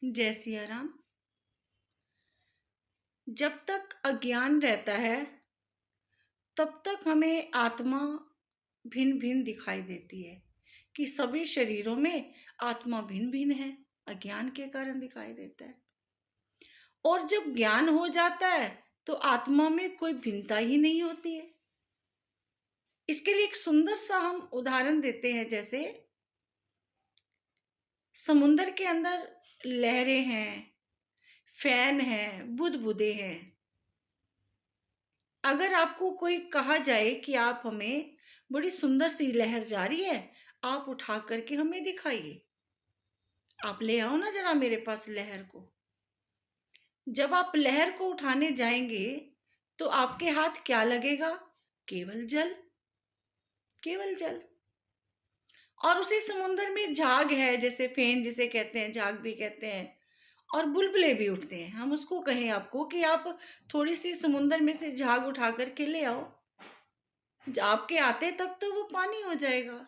जय सिया राम। जब तक अज्ञान रहता है तब तक हमें आत्मा भिन्न भिन्न दिखाई देती है कि सभी शरीरों में आत्मा भिन्न भिन्न है, अज्ञान के कारण दिखाई देता है। और जब ज्ञान हो जाता है तो आत्मा में कोई भिन्नता ही नहीं होती है। इसके लिए एक सुंदर सा हम उदाहरण देते हैं। जैसे समुद्र के अंदर लहरें हैं, फैन है, बुदबुदे हैं। अगर आपको कोई कहा जाए कि आप हमें बड़ी सुंदर सी लहर जा रही है, आप उठा करके हमें दिखाइए, आप ले आओ ना जरा मेरे पास लहर को। जब आप लहर को उठाने जाएंगे तो आपके हाथ क्या लगेगा? केवल जल, केवल जल। और उसी समुद्र में झाग है, जैसे फेन जिसे कहते हैं, झाग भी कहते हैं, और बुलबुले भी उठते हैं। हम उसको कहें आपको कि आप थोड़ी सी समुद्र में से झाग उठा करके ले आओ, आपके आते तक तो वो पानी हो जाएगा।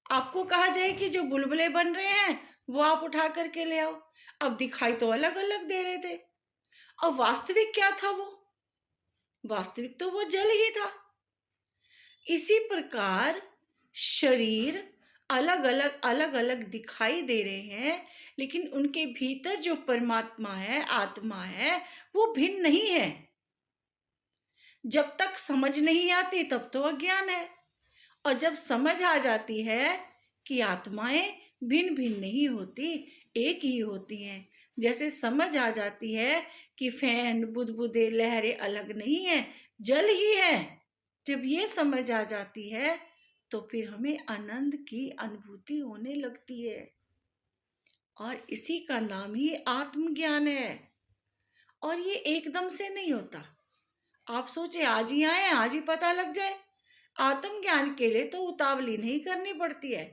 आपको कहा जाए कि जो बुलबुले बन रहे हैं वो आप उठा करके ले आओ, अब दिखाई तो अलग अलग दे रहे थे। अब वास्तविक क्या था? वो वास्तविक तो वो जल ही था। इसी प्रकार शरीर अलग अलग दिखाई दे रहे हैं, लेकिन उनके भीतर जो परमात्मा है, आत्मा है, वो भिन्न नहीं है। जब तक समझ नहीं आती तब तो अज्ञान है, और जब समझ आ जाती है कि आत्माएं भिन्न भिन्न नहीं होती, एक ही होती हैं, जैसे समझ आ जाती है कि फैन, बुदबुदे, लहरें अलग नहीं है, जल ही है। जब ये समझ आ जाती है तो फिर हमें आनंद की अनुभूति होने लगती है, और इसी का नाम ही आत्मज्ञान है। और ये एकदम से नहीं होता। आप सोचे आज ही आए, आज ही पता लग जाए। आत्मज्ञान के लिए तो उतावली नहीं करनी पड़ती है।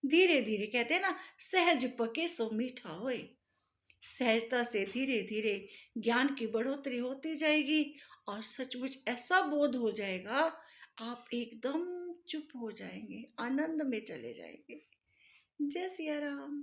धीरे धीरे, कहते हैं ना, सहज पके सो मीठा होए। सहजता से धीरे धीरे ज्ञान की बढ़ोतरी होती जाएगी, और सचमुच ऐसा बोध हो जाएगा, आप एकदम चुप हो जाएंगे, आनंद में चले जाएंगे। जय सिया राम।